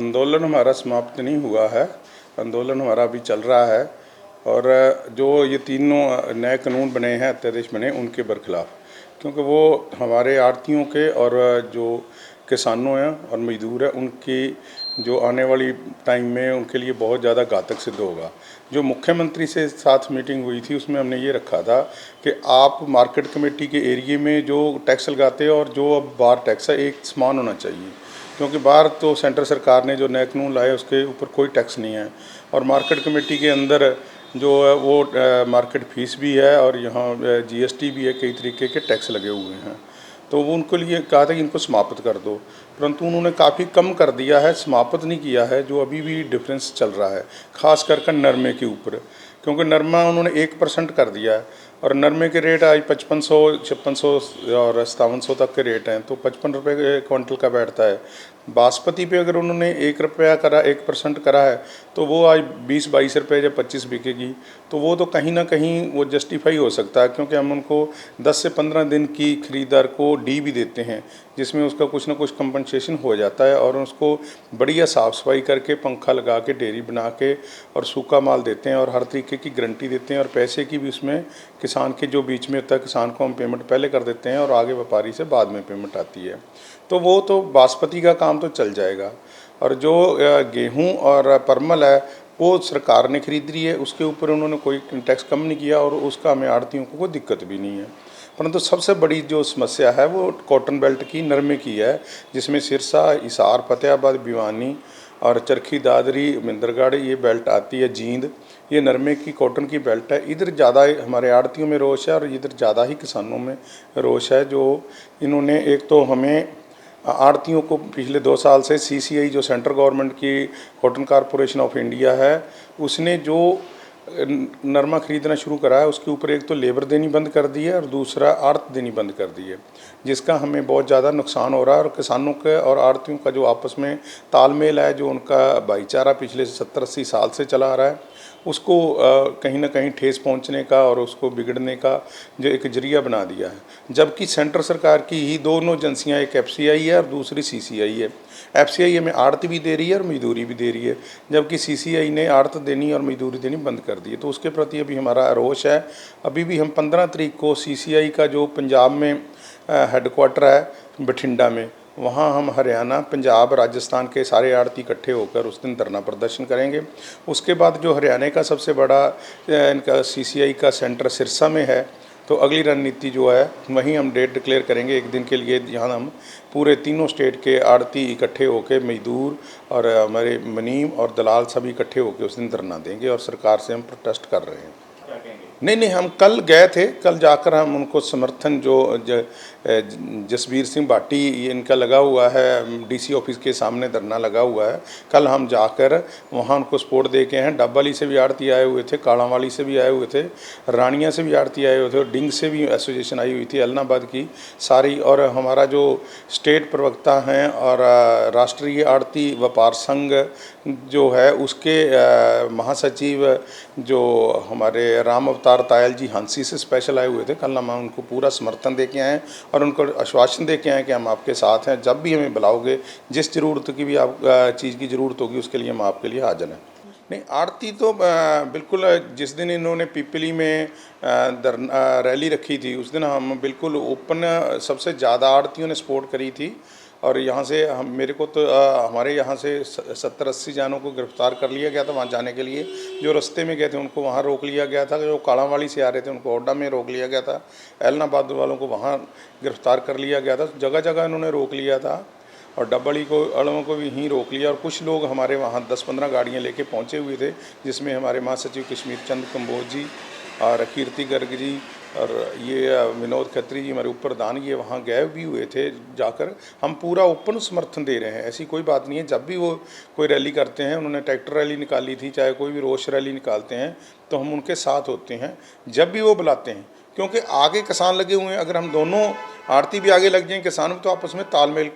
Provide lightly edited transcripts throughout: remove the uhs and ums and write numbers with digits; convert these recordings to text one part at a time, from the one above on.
आंदोलन हमारा समाप्त नहीं हुआ है। आंदोलन हमारा अभी चल रहा है और जो ये तीनों नए कानून बने हैं, अध्यादेश बने, उनके बरखिलाफ़, क्योंकि वो हमारे आड़तियों के और जो किसानों हैं और मजदूर हैं उनकी जो आने वाली टाइम में उनके लिए बहुत ज़्यादा घातक सिद्ध होगा। जो मुख्यमंत्री से साथ मीटिंग हुई थी उसमें हमने ये रखा था कि आप मार्केट कमेटी के एरिए में जो टैक्स लगाते हैं और जो अब बाहर टैक्स है एक समान होना चाहिए, क्योंकि बाहर तो सेंट्रल सरकार ने जो नए कानून लाए उसके ऊपर कोई टैक्स नहीं है और मार्केट कमेटी के अंदर जो है वो मार्केट फीस भी है और यहाँ जीएसटी भी है, कई तरीके के टैक्स लगे हुए हैं। तो वो उनको लिए कहा था कि इनको समाप्त कर दो, परंतु उन्होंने काफ़ी कम कर दिया है, समाप्त नहीं किया है। जो अभी भी डिफरेंस चल रहा है ख़ास कर नरमे के ऊपर, क्योंकि नरमा उन्होंने 1% कर दिया है और नरमे के रेट आज 5500, 5600 और 5700 तक के रेट हैं, तो 55 रुपये क्विंटल का बैठता है। बासमती पे अगर उन्होंने 1 रुपया करा, 1% करा है, तो वो आज 20-22 रुपये या 25 बिकेगी। तो वो तो कहीं ना कहीं वो जस्टिफाई हो सकता है, क्योंकि हम उनको 10 से 15 दिन की खरीदार को डी भी देते हैं, जिसमें उसका कुछ ना कुछ कंपनसेशन हो जाता है और उसको बढ़िया साफ़ सफाई करके पंखा लगा के डेयरी बना के और सूखा माल देते हैं और हर तरीके की गारंटी देते हैं और पैसे की भी उसमें किसान के जो बीच में होता है, किसान को हम पेमेंट पहले कर देते हैं और आगे व्यापारी से बाद में पेमेंट आती है। तो वो तो बासमती का काम तो चल जाएगा और जो गेहूं और परमल है वो सरकार ने खरीद रही है, उसके ऊपर उन्होंने कोई टैक्स कम नहीं किया और उसका हमें आड़तियों को कोई दिक्कत भी नहीं है। परंतु सबसे बड़ी जो समस्या है वो कॉटन बेल्ट की, नरमे की है, जिसमें सिरसा, हिसार, फतेहाबाद, भिवानी और चरखी दादरी, मिंदरगढ़ ये बेल्ट आती है, जींद, ये नरमे की कॉटन की बेल्ट है। इधर ज़्यादा हमारे आड़तियों में रोष है और इधर ज़्यादा ही किसानों में रोष है। जो इन्होंने एक तो हमें आड़तियों को पिछले 2 साल से सीसीआई जो सेंट्रल गवर्नमेंट की कॉटन कॉरपोरेशन ऑफ इंडिया है, उसने जो नरमा खरीदना शुरू करा है उसके ऊपर एक तो लेबर देनी बंद कर दी है और दूसरा आड़त देनी बंद कर दी है, जिसका हमें बहुत ज़्यादा नुकसान हो रहा है। और किसानों के और आड़तियों का जो आपस में तालमेल है, जो उनका भाईचारा पिछले 70-80 साल से चला आ रहा है, उसको कहीं ना कहीं ठेस पहुंचने का और उसको बिगड़ने का जो एक जरिया बना दिया है। जबकि सेंट्रल सरकार की ही दोनों एजेंसियाँ, एक एफसीआई है और दूसरी सीसीआई है। एफसीआई हमें आड़त भी दे रही है और मजदूरी भी दे रही है, जबकि सीसीआई ने आड़त देनी और मजदूरी देनी बंद कर दी है। तो उसके प्रति अभी हमारा रोष है। अभी भी हम 15 तारीख को सीसीआई का जो पंजाब में हेडक्वार्टर है बठिंडा में, वहाँ हम हरियाणा, पंजाब, राजस्थान के सारे आड़ती इकट्ठे होकर उस दिन धरना प्रदर्शन करेंगे। उसके बाद जो हरियाणा का सबसे बड़ा इनका सीसीआई का सेंटर सिरसा में है, तो अगली रणनीति जो है वहीं हम डेट डिक्लेयर करेंगे एक दिन के लिए, जहाँ हम पूरे तीनों स्टेट के आड़ती इकट्ठे होकर, मजदूर और हमारे मुनीम और दलाल सभी इकट्ठे होकर उस दिन धरना देंगे और सरकार से हम प्रोटेस्ट कर रहे हैं। नहीं, हम कल गए थे, कल जाकर हम उनको समर्थन जो जसबीर सिंह भाटी इनका लगा हुआ है, डीसी ऑफिस के सामने धरना लगा हुआ है, कल हम जाकर वहाँ उनको सपोर्ट दे के हैं। डब्बाली से भी आड़ती आए हुए थे, कालांवाली से भी आए हुए थे, रानिया से भी आड़ती आए हुए थे और डिंग से भी एसोसिएशन आई हुई थी, एलनाबाद की सारी। और हमारा जो स्टेट प्रवक्ता हैं और राष्ट्रीय आड़ती व्यापार संघ जो है उसके महासचिव जो हमारे राम अवतार तायल जी हांसी से स्पेशल आए हुए थे, कल हम उनको पूरा समर्थन दे के आए और उनको आश्वासन दे के आए कि हम आपके साथ हैं, जब भी हमें बुलाओगे, जिस ज़रूरत की भी आप चीज़ की ज़रूरत होगी उसके लिए हम आपके लिए हाजिर हैं। नहीं, आड़ती तो बिल्कुल, जिस दिन इन्होंने पिपली में रैली रखी थी उस दिन हम बिल्कुल ओपन, सबसे ज़्यादा आड़तियों ने सपोर्ट करी थी। और यहाँ से हम, मेरे को तो हमारे यहाँ से 70-80 जानों को गिरफ्तार कर लिया गया था वहाँ जाने के लिए। जो रास्ते में गए थे उनको वहाँ रोक लिया गया था, जो कालांवाली से आ रहे थे उनको ओडा में रोक लिया गया था, एलनाबाद वालों को वहाँ गिरफ्तार कर लिया गया था। जगह जगह इन्होंने रोक लिया था और डब्बली को, अड़ों को भी यहीं रोक लिया। और कुछ लोग हमारे वहाँ 10-15 गाड़ियाँ लेके पहुँचे हुए थे, जिसमें हमारे महासचिव कश्मीर चंद कंबोज जी और कीर्ति गर्ग जी और ये विनोद खत्री जी, हमारे ऊपर दान, ये वहाँ गए भी हुए थे। जाकर हम पूरा ओपन समर्थन दे रहे हैं, ऐसी कोई बात नहीं है। जब भी वो कोई रैली करते हैं, उन्होंने ट्रैक्टर रैली निकाली थी, चाहे कोई भी रोष रैली निकालते हैं, तो हम उनके साथ होते हैं जब भी वो बुलाते हैं, क्योंकि आगे किसान लगे हुए हैं। अगर हम दोनों आड़ती भी आगे लग जाएं, किसान भी, तो आपस में तालमेल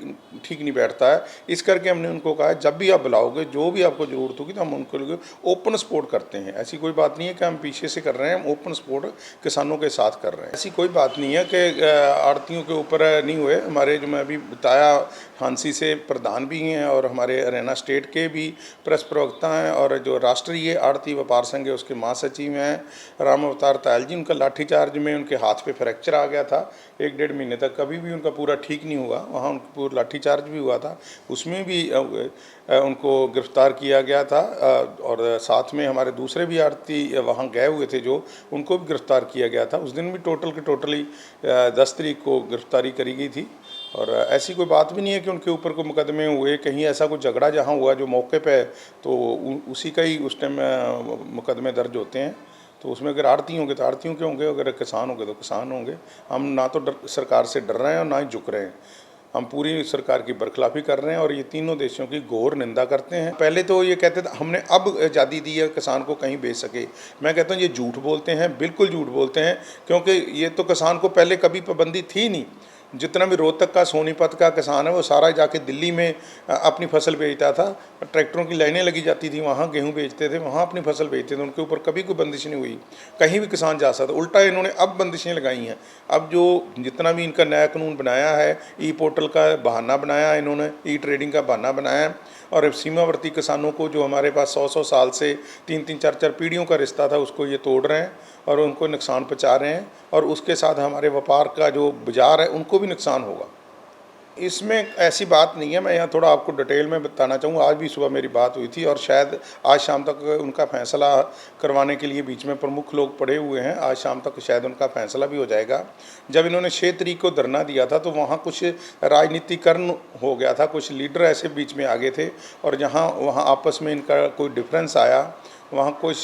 ठीक नहीं बैठता है। इस करके हमने उनको कहा है जब भी आप बुलाओगे, जो भी आपको ज़रूरत होगी, तो हम उनको लिए ओपन सपोर्ट करते हैं। ऐसी कोई बात नहीं है कि हम पीछे से कर रहे हैं, हम ओपन सपोर्ट किसानों के साथ कर रहे हैं। ऐसी कोई बात नहीं है कि आड़तियों के ऊपर नहीं हुए। हमारे जो मैं अभी बताया, हांसी से प्रधान भी हैं और हमारे हरियाणा स्टेट के भी प्रेस प्रवक्ता हैं, और जो राष्ट्रीय आड़ती व्यापार संघ है उसके महासचिव हैं राम अवतार तायल जी। उनका लाठीचार्ज में उनके हाथ पे फ्रैक्चर आ गया था 1-1.5 महीने तक, कभी भी उनका पूरा ठीक नहीं हुआ। वहाँ उनको पूरा लाठीचार्ज भी हुआ था, उसमें भी उनको गिरफ्तार किया गया था। और साथ में हमारे दूसरे भी आड़ती वहाँ गए हुए थे जो, उनको भी गिरफ्तार किया गया था। उस दिन भी टोटली 10 तारीख को गिरफ्तारी करी गई थी। और ऐसी कोई बात भी नहीं है कि उनके ऊपर कोई मुकदमे हुए, कहीं ऐसा कोई झगड़ा जहाँ हुआ जो मौके पे, तो उसी का ही उस टाइम मुकदमे दर्ज होते हैं। तो उसमें अगर आड़ती होंगे तो आड़तियों के होंगे, अगर किसान होंगे तो किसान होंगे। हम ना तो सरकार से डर रहे हैं और ना ही झुक रहे हैं। हम पूरी सरकार की बरखिलाफ़ी कर रहे हैं और ये तीनों देशों की घोर निंदा करते हैं। पहले तो ये कहते थे हमने अब आज़ादी दी है, किसान को कहीं बेच सके। मैं कहता हूँ ये झूठ बोलते हैं, बिल्कुल झूठ बोलते हैं, क्योंकि ये तो किसान को पहले कभी पाबंदी थी नहीं। जितना भी रोहतक का, सोनीपत का किसान है वो सारा जाके दिल्ली में अपनी फसल बेचता था। ट्रैक्टरों की लाइनें लगी जाती थी, वहाँ गेहूँ बेचते थे, वहाँ अपनी फसल बेचते थे। उनके ऊपर कभी कोई बंदिश नहीं हुई, कहीं भी किसान जा सकता। उल्टा इन्होंने अब बंदिशें लगाई हैं। अब जो जितना भी इनका नया कानून बनाया है, ई पोर्टल का बहाना बनाया है इन्होंने, ई ट्रेडिंग का बहाना बनाया है, और सीमावर्ती किसानों को जो हमारे पास 100-100 साल से 3-3, 4-4 पीढ़ियों का रिश्ता था, उसको ये तोड़ रहे हैं और उनको नुकसान पहुंचा रहे हैं। और उसके साथ हमारे व्यापार का जो बाजार है उनको भी नुकसान होगा। इसमें ऐसी बात नहीं है, मैं यहाँ थोड़ा आपको डिटेल में बताना चाहूँगा। आज भी सुबह मेरी बात हुई थी और शायद आज शाम तक उनका फैसला करवाने के लिए बीच में प्रमुख लोग पड़े हुए हैं। आज शाम तक शायद उनका फैसला भी हो जाएगा। जब इन्होंने 6 तारीख को धरना दिया था तो वहाँ कुछ राजनीतिकरण हो गया था, कुछ लीडर ऐसे बीच में आ गए थे, और जहाँ वहाँ आपस में इनका कोई डिफरेंस आया, वहाँ कुछ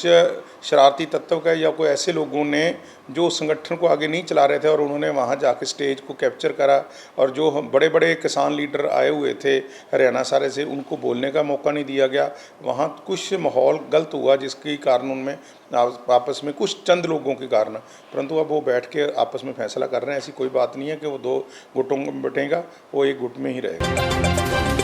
शरारती तत्व का या कोई ऐसे लोगों ने जो संगठन को आगे नहीं चला रहे थे, और उन्होंने वहाँ जाके स्टेज को कैप्चर करा, और जो बड़े बड़े किसान लीडर आए हुए थे हरियाणा सारे से, उनको बोलने का मौका नहीं दिया गया। वहाँ कुछ माहौल गलत हुआ जिसके कारण उनमें आपस में कुछ चंद लोगों के कारण, परंतु अब वो बैठ के आपस में फैसला कर रहे हैं। ऐसी कोई बात नहीं है कि वो 2 गुटों में बटेगा, वो एक गुट में ही रहेगा।